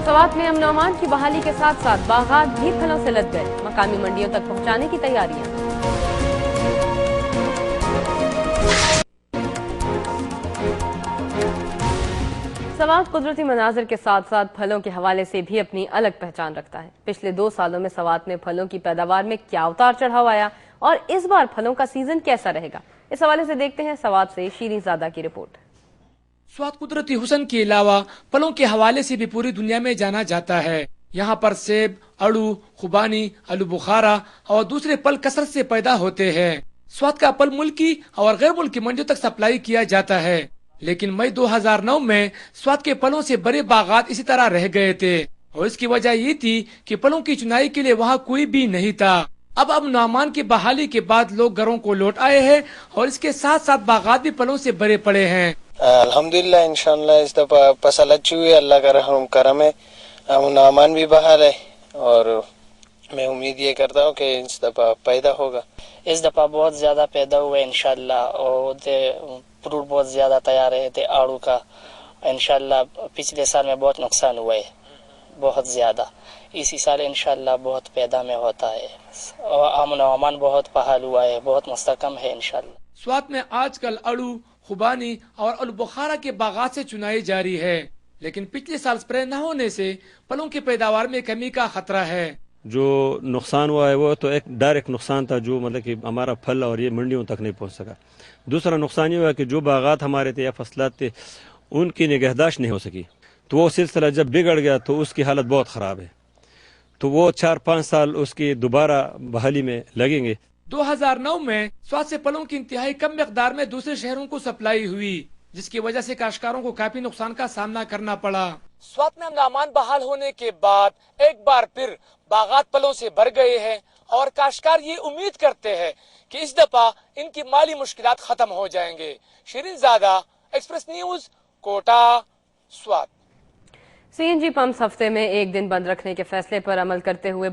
स्वात में अमन अमान की बहाली के साथ साथ बागात भी फलों से लद गए। मकामी मंडियों तक पहुंचाने की तैयारियां। स्वात कुदरती मनाजिर के साथ साथ फलों के हवाले से भी अपनी अलग पहचान रखता है। पिछले 2 सालों में स्वात में फलों की पैदावार में क्या उतार चढ़ाव आया और इस बार फलों का सीजन कैसा रहेगा, इस हवाले से देखते हैं स्वात से शीरीन ज़ादा की रिपोर्ट। स्वात कुदरती हुस्न के अलावा फलों के हवाले से भी पूरी दुनिया में जाना जाता है। यहाँ पर सेब, अड़ू, खुबानी, आलू बुखारा और दूसरे फल कसरत से पैदा होते हैं। स्वात का फल मुल्की और गैर मुल्की मंडियों तक सप्लाई किया जाता है, लेकिन मई 2009 में स्वात के फलों से बड़े बागात इसी तरह रह गए थे और इसकी वजह ये थी कि फलों की चुनाई के लिए वहाँ कोई भी नहीं था। अब अमन की बहाली के बाद लोग घरों को लौट आए हैं और इसके साथ साथ बागात भी फलों से भरे पड़े हैं। अल्हम्दुलिल्लाह, इंशाअल्लाह इस दफा फसल अच्छी हुई, अल्लाह का रहम करम है, अमन भी बहाल है और मैं उम्मीद ये करता हूँ कि इस दफा पैदा होगा। इस दफा बहुत ज्यादा पैदा हुआ है इंशाअल्लाह और फ्रूट बहुत ज्यादा तैयार है थे आड़ू का। इंशाअल्लाह पिछले साल में बहुत नुकसान हुआ है, बहुत ज्यादा। इसी साल इंशाअल्लाह बहुत पैदा में होता है और अमन बहुत बहाल हुआ है, बहुत मुस्तकम है इंशाअल्लाह। स्वात में आजकल अड़ू, खुबानी और आलू बुखारा के बागात से चुनाई जारी है, लेकिन पिछले साल स्प्रे न होने से फलों की पैदावार में कमी का खतरा है। जो नुकसान हुआ है वो तो एक डायरेक्ट नुकसान था, जो मतलब कि हमारा फल और ये मंडियों तक नहीं पहुंच सका। दूसरा नुकसान ये हुआ कि जो बागात हमारे थे या फसलात थे उनकी निगहदाश्त नहीं हो सकी, तो वो सिलसिला जब बिगड़ गया तो उसकी हालत बहुत ख़राब है, तो वो 4-5 साल उसकी दोबारा बहाली में लगेंगे। 2009 में स्वात से फलों की इंतहाई कम मिकदार में दूसरे शहरों को सप्लाई हुई, जिसकी वजह से काश्तकारों को काफी नुकसान का सामना करना पड़ा। स्वात में अमन बहाल होने के बाद एक बार फिर बागात फलों से भर गए हैं और काश्तकार ये उम्मीद करते हैं कि इस दफा इनकी माली मुश्किलात खत्म हो जाएंगे। Shireen Zada, Express News, Kota, Swat. CNG pumps हफ्ते में एक दिन बंद रखने के फैसले पर अमल करते हुए